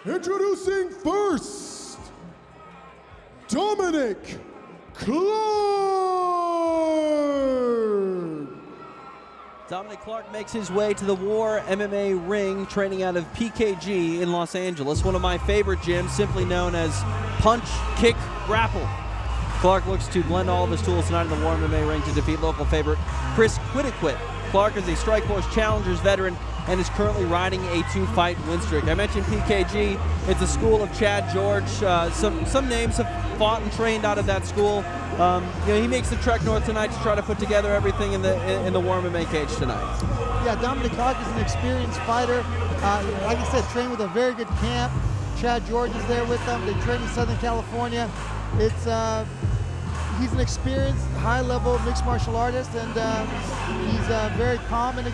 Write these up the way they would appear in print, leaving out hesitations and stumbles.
Introducing first, Dominick Clark. Dominick Clark makes his way to the War MMA ring, training out of PKG in Los Angeles, one of my favorite gyms, simply known as Punch, Kick, Grapple. Clark looks to blend all of his tools tonight in the War MMA ring to defeat local favorite Chris Quitiquit. Clark is a Strikeforce Challengers veteran and is currently riding a 2-fight win streak. I mentioned PKG. It's a school of Chad George. Some names have fought and trained out of that school. He makes the trek north tonight to try to put together everything in the War MMA cage tonight. Yeah, Dominick Clark is an experienced fighter. Like I said, trained with a very good camp. Chad George is there with them. They train in Southern California. He's an experienced, high-level mixed martial artist, and he's very calm and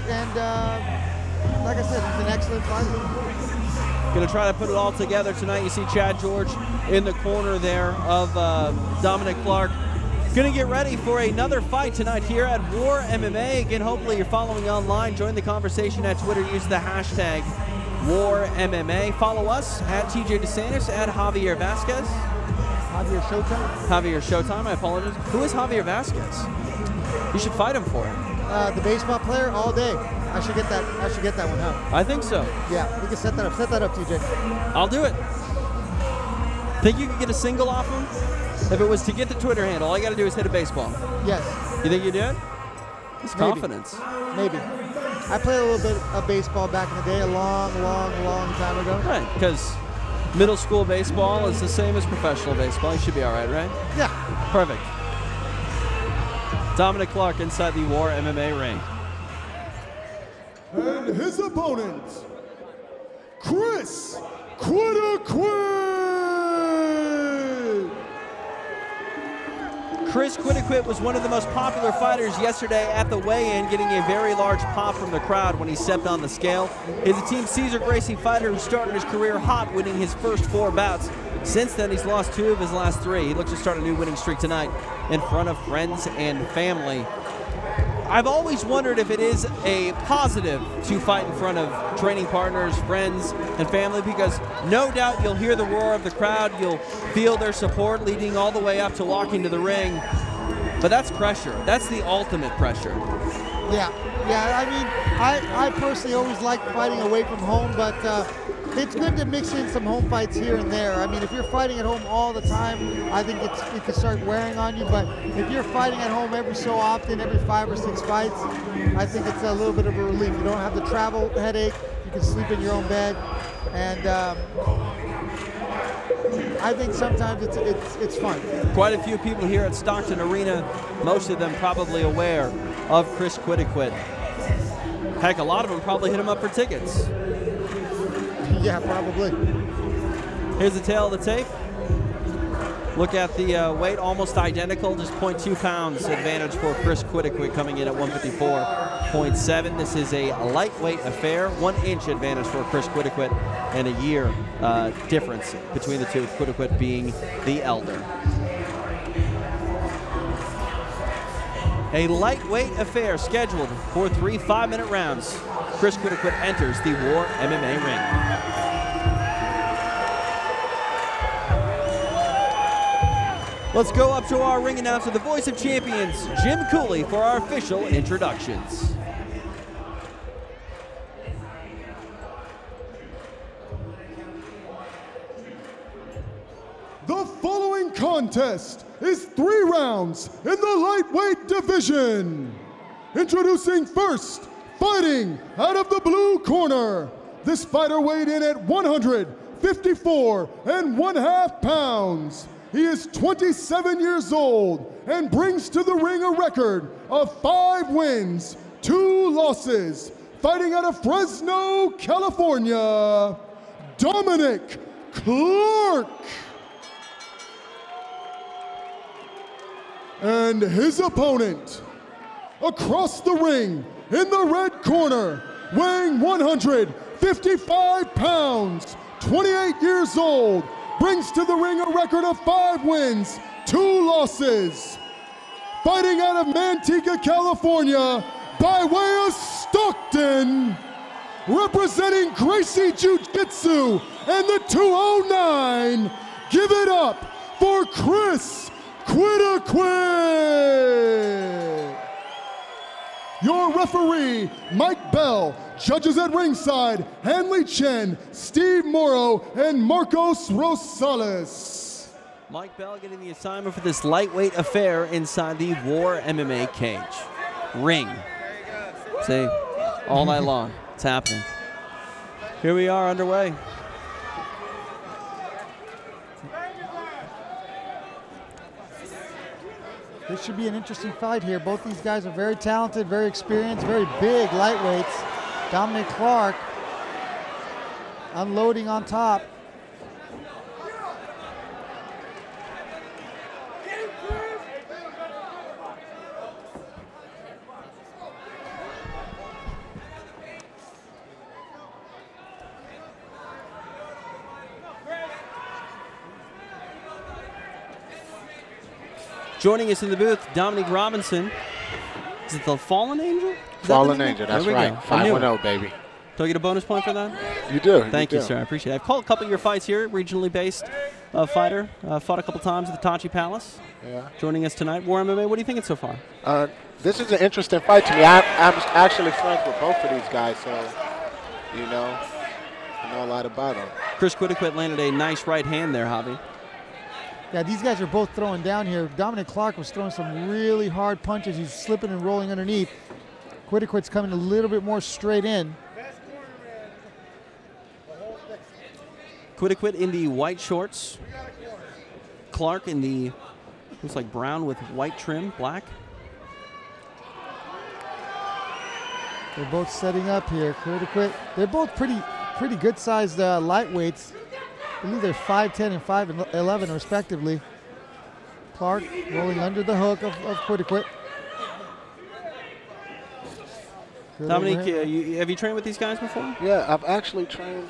like I said, he's an excellent fighter. Going to try to put it all together tonight. You see Chad George in the corner there of Dominick Clark. Going to get ready for another fight tonight here at War MMA. Again, hopefully you're following online. Join the conversation at Twitter. Use the hashtag WarMMA. Follow us at TJ DeSantis, at Javier Vasquez. Javier Showtime? Javier Showtime, I apologize. Who is Javier Vasquez? You should fight him for it. The baseball player all day. I should get that one, huh? I think so. Yeah, we can set that up. Set that up, TJ. I'll do it. Think you could get a single off him? If it was to get the Twitter handle, all you got to do is hit a baseball. Yes. You think you do it? It's confidence. Maybe. I played a little bit of baseball back in the day, a long time ago. Right, because middle school baseball is the same as professional baseball. You should be all right, right? Yeah. Perfect. Dominick Clark inside the War MMA ring. And his opponent, Chris Quitiquit. Chris Quitiquit was one of the most popular fighters yesterday at the weigh-in, getting a very large pop from the crowd when he stepped on the scale. He's a Team Caesar Gracie fighter who started his career hot, winning his first 4 bouts. Since then, he's lost 2 of his last 3. He looks to start a new winning streak tonight in front of friends and family. I've always wondered if it is a positive to fight in front of training partners, friends, and family, because no doubt you'll hear the roar of the crowd, you'll feel their support leading all the way up to walking to the ring. But that's pressure. That's the ultimate pressure. Yeah. I mean, I personally always like fighting away from home, but it's good to mix in some home fights here and there. I mean, if you're fighting at home all the time, I think it can start wearing on you. But if you're fighting at home every so often, every 5 or 6 fights, I think it's a little bit of a relief. You don't have the travel headache. You can sleep in your own bed, and I think sometimes it's fun. Quite a few people here at Stockton Arena, most of them probably aware of Chris Quitiquit. Heck, a lot of them probably hit him up for tickets. Yeah, probably. Here's the tail of the tape. Look at the weight, almost identical, just 0.2 pounds advantage for Chris Quitiquit coming in at 154.7. This is a lightweight affair, 1 inch advantage for Chris Quitiquit, and a year difference between the two, Quitiquit being the elder. A lightweight affair scheduled for 3 5-minute rounds. Chris Quitiquit enters the War MMA ring. Let's go up to our ring announcer, the voice of champions, Jim Cooley, for our official introductions. The following contest is 3 rounds in the lightweight division. Introducing first, fighting out of the blue corner. This fighter weighed in at 154.5 pounds. He is 27 years old and brings to the ring a record of 5 wins, 2 losses. Fighting out of Fresno, California, Dominick Clark. And his opponent, across the ring in the red corner, weighing 155 pounds, 28 years old, brings to the ring a record of 5 wins, 2 losses. Fighting out of Manteca, California, by way of Stockton, representing Gracie Jiu-Jitsu and the 209, give it up for Chris Quitiquit. Your referee, Mike Bell. Judges at ringside, Hanley Chen, Steve Morrow, and Marcos Rosales. Mike Bell getting the assignment for this lightweight affair inside the War MMA cage. Ring. See, all night long, it's happening. Here we are underway. This should be an interesting fight here. Both these guys are very talented, very experienced, very big lightweights. Dominick Clark unloading on top. Joining us in the booth, Dominick Robinson. Is it the Fallen Angel? Fallen Angel, that's right. 5-1-0, baby. Do I get a bonus point for that? You do. Thank you, sir. I appreciate it. I've called a couple of your fights here, regionally based fighter. Fought a couple times at the Tachi Palace. Yeah. Joining us tonight, War MMA. What are you thinking so far? This is an interesting fight to me. I'm actually friends with both of these guys, so, you know, I know a lot about them. Chris Quitiquit landed a nice right hand there, Javi. Yeah, these guys are both throwing down here. Dominick Clark was throwing some really hard punches. He's slipping and rolling underneath. Quitiquit's coming a little bit more straight in. Quitiquit in the white shorts. Clark in the, looks like brown with white trim, black. They're both setting up here. Quitiquit, they're both pretty good-sized lightweights. I believe they're 5'10" and 5'11", respectively. Clark rolling under the hook of Quitiquit. Dominick, have you trained with these guys before? Yeah, I've actually trained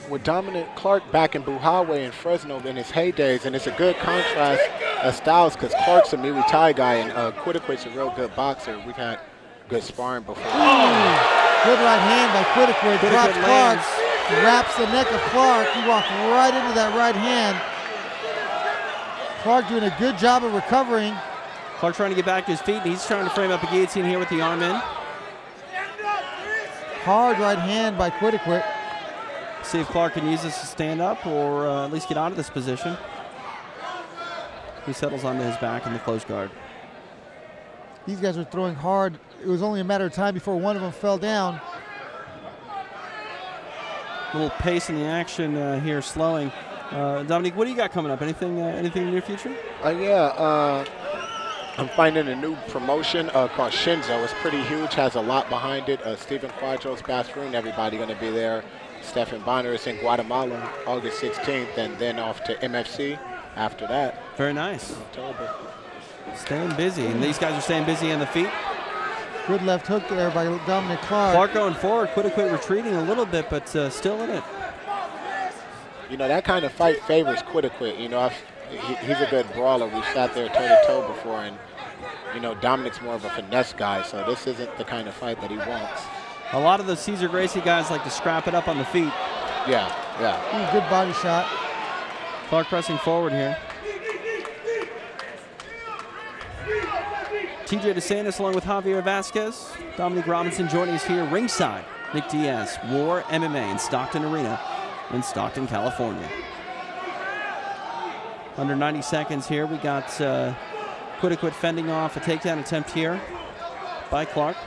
with Dominick Clark back in Buhawe in Fresno in his heydays, and it's a good contrast of styles because Clark's a Muay Thai guy and Quitiquit's a real good boxer. We've had good sparring before. Good right hand by Quitiquit. Drops Clark, wraps the neck of Clark. He walked right into that right hand. Clark doing a good job of recovering. Clark trying to get back to his feet, and he's trying to frame up a guillotine here with the arm in. Hard right hand by Quitiquit. See if Clark can use this to stand up or at least get out of this position. He settles onto his back in the close guard. These guys are throwing hard. It was only a matter of time before one of them fell down. A little pace in the action here, slowing. Dominick, what do you got coming up? Anything in the near future? I'm finding a new promotion called Shinzo. It's pretty huge, has a lot behind it. Stephen Quadros, Basroon, everybody going to be there. Stephen Bonner is in Guatemala August 16th, and then off to MFC after that. Very nice. October. Staying busy, and these guys are staying busy on the feet. Good left hook there by Dominick Clark. Clark going forward, Quitiquit retreating a little bit, but still in it. You know, that kind of fight favors Quitiquit. You know, he's a good brawler. We've sat there toe-to-toe before, and, you know, Dominick's more of a finesse guy, so this isn't the kind of fight that he wants. A lot of the Cesar Gracie guys like to scrap it up on the feet. Yeah. Ooh, good body shot. Clark pressing forward here. TJ DeSantis along with Javier Vasquez. Dominick Robinson joining us here ringside. Nick Diaz, War MMA in Stockton Arena in Stockton, California. Under 90 seconds here, we got Quitiquit fending off a takedown attempt here by Clark.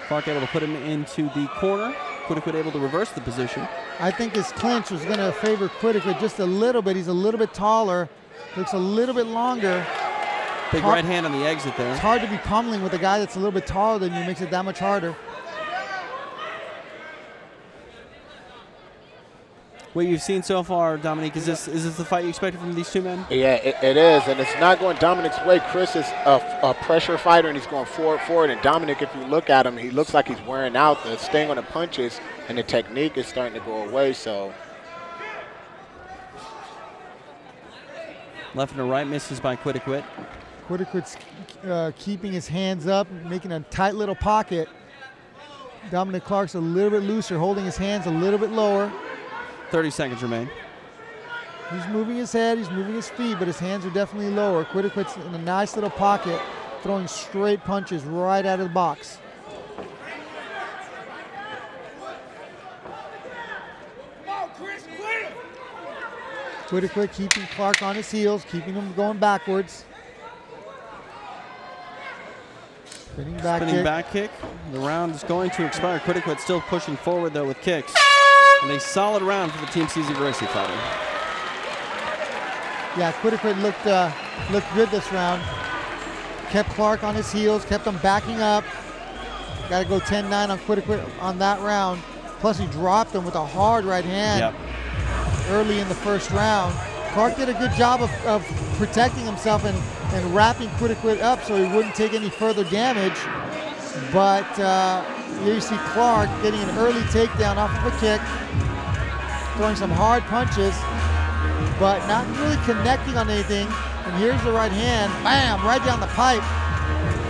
Clark able to put him into the corner. Quitiquit able to reverse the position. I think his clinch was going to favor Quitiquit just a little bit. He's a little bit taller, looks a little bit longer. Big right hand on the exit there. It's hard to be pummeling with a guy that's a little bit taller than you. Makes it that much harder. What you've seen so far, Dominick, is this the fight you expected from these two men? Yeah, it is, and it's not going Dominick's way. Chris is a pressure fighter, and he's going forward. And Dominick, if you look at him, he looks like he's wearing out. The sting on the punches and the technique is starting to go away. So left and a right misses by Quitiquit. Quitiquit's keeping his hands up, making a tight little pocket. Dominick Clark's a little bit looser, holding his hands a little bit lower. 30 seconds remain. He's moving his head, he's moving his feet, but his hands are definitely lower. Quitiquit's in a nice little pocket, throwing straight punches right out of the box. Quitiquit keeping Clark on his heels, keeping him going backwards. Spinning back kick. The round is going to expire. Quitiquit still pushing forward though with kicks. And a solid round for the Team Cesar Gracie fighter. Yeah, Quitiquit looked good this round. Kept Clark on his heels, kept him backing up. Got to go 10-9 on Quitiquit on that round. Plus he dropped him with a hard right hand early in the first round. Clark did a good job of protecting himself and wrapping Quitiquit up so he wouldn't take any further damage. But here you see Clark getting an early takedown off of a kick, throwing some hard punches, but not really connecting on anything. And here's the right hand, bam, right down the pipe.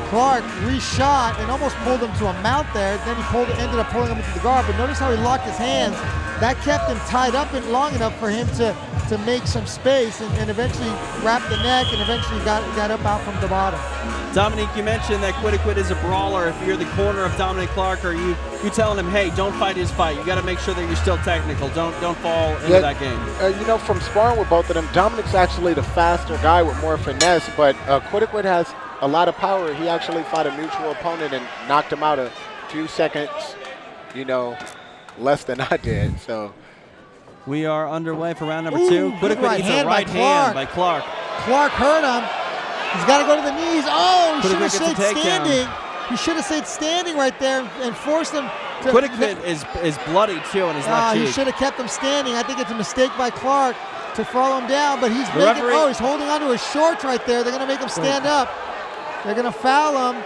Clark reshot and almost pulled him to a mount there. Then he ended up pulling him into the guard. But notice how he locked his hands. That kept him tied up long enough for him to make some space and eventually wrap the neck and eventually got up out from the bottom. Dominique, you mentioned that Quitiquit is a brawler. If you're the corner of Dominick Clark, are you telling him, hey, don't fight his fight. You got to make sure that you're still technical. Don't fall into that game. You know, from sparring with both of them, Dominick's actually the faster guy with more finesse, but Quitiquit has a lot of power. He actually fought a mutual opponent and knocked him out a few seconds, you know, less than I did. So we are underway for round number 2. Quitiquit needs a right hand by Clark. Clark hurt him. He's got to go to the knees. Oh, he should have stayed standing. He should have stayed standing right there and forced him to. Quitiquit is bloody too in his left cheek. He should have kept him standing. I think it's a mistake by Clark to follow him down, but he's he's holding onto his shorts right there. They're going to make him stand up. They're going to foul him.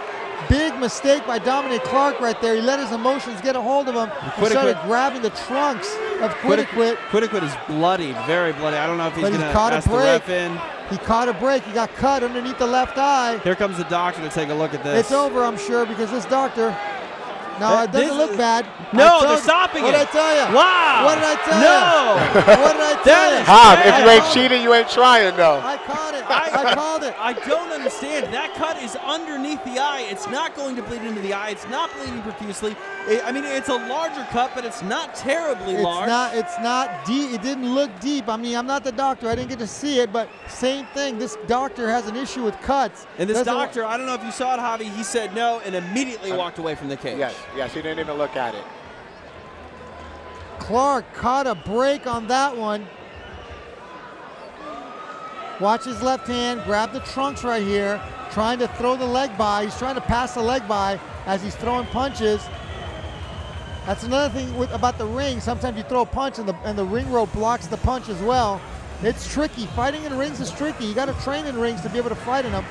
Big mistake by Dominick Clark right there. He let his emotions get a hold of him. He started grabbing the trunks of Quitiquit. Quitiquit is bloodied, very bloody. I don't know if he's going to ask the ref in. He caught a break. He got cut underneath the left eye. Here comes the doctor to take a look at this. It's over, I'm sure, because this doctor. No, it doesn't look bad. No, they're stopping it. What did I tell you? Wow. What did I tell you? What did I tell you? If you ain't cheating, you ain't trying, though. I caught it. I called it. I don't understand. That cut is underneath the eye. It's not going to bleed into the eye. It's not bleeding profusely. I mean, it's a larger cut, but it's not terribly large. It's not deep. It didn't look deep. I mean, I'm not the doctor. I didn't get to see it, but same thing. This doctor has an issue with cuts. And this doctor, I don't know if you saw it, Javi, he said no and immediately walked away from the cage. Yes, he didn't even look at it. Clark caught a break on that one. Watch his left hand, grab the trunks right here, trying to throw the leg by. He's trying to pass the leg by as he's throwing punches. That's another thing about the ring. Sometimes you throw a punch and the ring rope blocks the punch as well. It's tricky. Fighting in rings is tricky. You got to train in rings to be able to fight in them.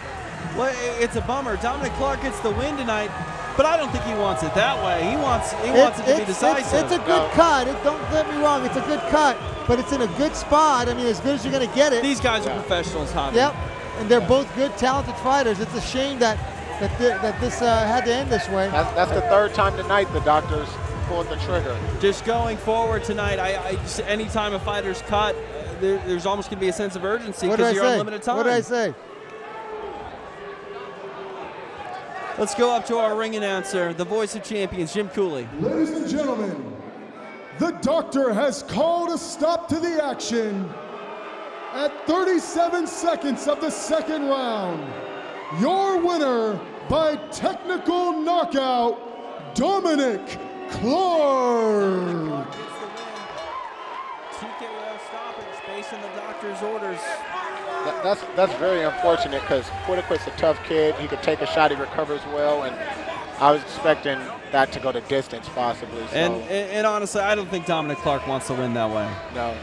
Well, it's a bummer. Dominick Clark gets the win tonight, but I don't think he wants it that way. He wants it to be decisive. It's a good cut. Don't get me wrong. It's a good cut, but it's in a good spot. I mean, as good as you're going to get it. These guys are professionals, Javi. Yep, and they're both good, talented fighters. It's a shame that this had to end this way. That's the third time tonight the doctors pulled the trigger. Just going forward tonight, anytime a fighter's cut, there's almost going to be a sense of urgency because you're on limited time. What did I say? Let's go up to our ring announcer, the voice of champions, Jim Cooley. Ladies and gentlemen, the doctor has called a stop to the action at 37 seconds of the second round. Your winner by technical knockout, Dominick Clark. TKO stoppage based on the doctor's orders. That's very unfortunate because Quitiquit's a tough kid. He could take a shot, he recovers well, and I was expecting that to go to distance possibly. So. And honestly, I don't think Dominick Clark wants to win that way. No.